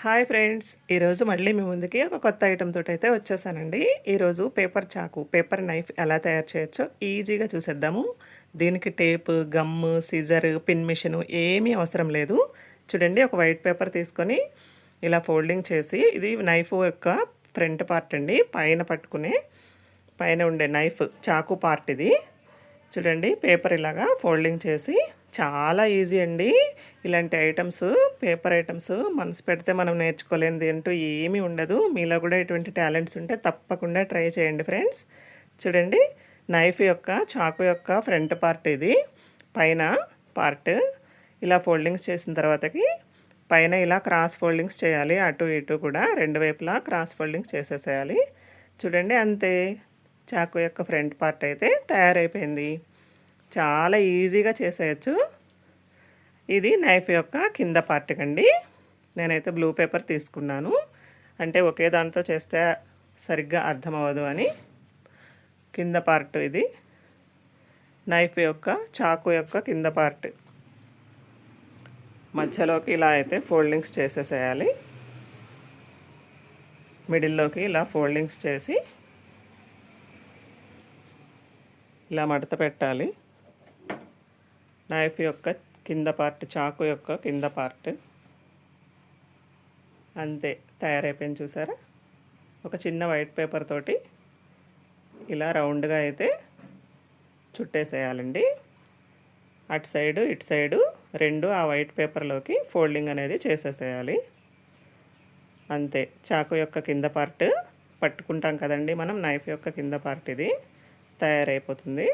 Hi friends, ఈరోజు మళ్ళీ మీ ముందుకి ఒక కొత్త ఐటెం తోటి అయితే వచ్చేసానండి. ఈరోజు పేపర్ చాకు, పేపర్ నైఫ్ ఎలా తయారు చేయొచ్చో ఈజీగా చూసేద్దాము. దీనికి టేపు, గమ్ము, సిజర్, పిన్ మిషను ఏమీ అవసరం లేదు. చూడండి, ఒక వైట్ పేపర్ తీసుకొని ఇలా ఫోల్డింగ్ చేసి, ఇది నైఫ్ యొక్క ఫ్రంట్ పార్ట్ అండి, పైన ఉండే నైఫ్ చాకు పార్ట్ ఇది. చూడండి, పేపర్ ఇలాగా ఫోల్డింగ్ చేసి, చాలా ఈజీ అండి. ఇలాంటి ఐటమ్స్, పేపర్ ఐటమ్స్ మనసు పెడితే మనం నేర్చుకోలేనిది అంటూ ఏమీ ఉండదు. మీలో కూడా ఇటువంటి టాలెంట్స్ ఉంటే తప్పకుండా ట్రై చేయండి ఫ్రెండ్స్. చూడండి, నైఫ్ యొక్క చాకు యొక్క ఫ్రంట్ పార్ట్ ఇది, పైన పార్ట్ ఇలా ఫోల్డింగ్స్ చేసిన తర్వాతకి పైన ఇలా క్రాస్ ఫోల్డింగ్స్ చేయాలి. అటు ఇటు కూడా రెండు వైపులా క్రాస్ ఫోల్డింగ్స్ చేసేసేయాలి. చూడండి, అంతే, చాకు యొక్క ఫ్రంట్ పార్ట్ అయితే తయారైపోయింది. చాలా ఈజీగా చేసేయచ్చు. ఇది నైఫ్ యొక్క కింద పార్ట్ కండి. నేనైతే బ్లూ పేపర్ తీసుకున్నాను, అంటే ఒకే దాంతో చేస్తే సరిగ్గా అర్థమవ్వదు అని. కింద పార్ట్ ఇది నైఫ్ యొక్క చాకు యొక్క కింద పార్ట్. మధ్యలోకి ఇలా అయితే ఫోల్డింగ్స్ చేసేసేయాలి. మిడిల్లోకి ఇలా ఫోల్డింగ్స్ చేసి ఇలా మడత పెట్టాలి. నైఫ్ యొక్క కింద పార్ట్, చాకు యొక్క కింద పార్ట్. అంతే, తయారైపోయింది. చూసారా, ఒక చిన్న వైట్ పేపర్ తోటి ఇలా రౌండ్గా అయితే చుట్టేసేయాలండి. అటు సైడు ఇటు సైడు రెండు ఆ వైట్ పేపర్లోకి ఫోల్డింగ్ అనేది చేసేసేయాలి. అంతే, చాకు యొక్క కింద పార్ట్ పట్టుకుంటాం కదండి మనం, నైఫ్ యొక్క కింద పార్ట్ ఇది తయారైపోతుంది.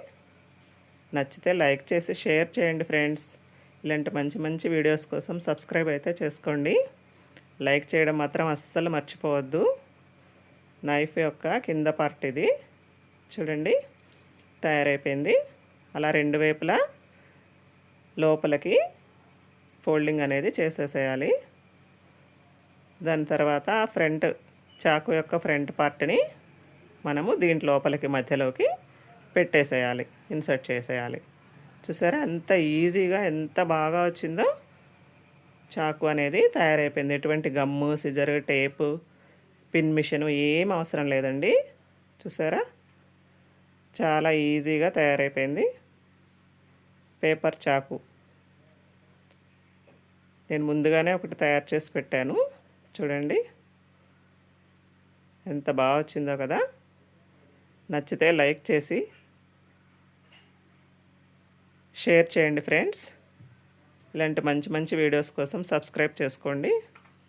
నచ్చితే లైక్ చేసి షేర్ చేయండి ఫ్రెండ్స్. ఇలాంటి మంచి మంచి వీడియోస్ కోసం సబ్స్క్రైబ్ అయితే చేసుకోండి. లైక్ చేయడం మాత్రం అస్సలు మర్చిపోవద్దు. నైఫ్ యొక్క కింద పార్ట్ ఇది. చూడండి, తయారైపోయింది. అలా రెండు వైపులా లోపలికి ఫోల్డింగ్ అనేది చేసేసేయాలి. దాని తర్వాత ఫ్రంట్ చాకు యొక్క ఫ్రంట్ పార్ట్ని మనము దీంట్లో లోపలికి మధ్యలోకి పెట్టేసేయాలి, ఇన్సర్ట్ చేసేయాలి. చూసారా, ఎంత ఈజీగా ఎంత బాగా వచ్చిందో. చాకు అనేది తయారైపోయింది. ఎటువంటి గమ్ము, సిజర్, టేపు, పిన్ మిషను ఏం అవసరం లేదండి. చూసారా, చాలా ఈజీగా తయారైపోయింది పేపర్ చాకు. నేను ముందుగానే ఒకటి తయారు చేసి పెట్టాను. చూడండి, ఎంత బాగా వచ్చిందో కదా. నచ్చితే లైక్ చేసి షేర్ చేయండి ఫ్రెండ్స్. ఇలాంటి మంచి మంచి వీడియోస్ కోసం సబ్స్క్రైబ్ చేసుకోండి.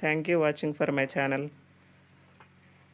Thank you watching for my channel.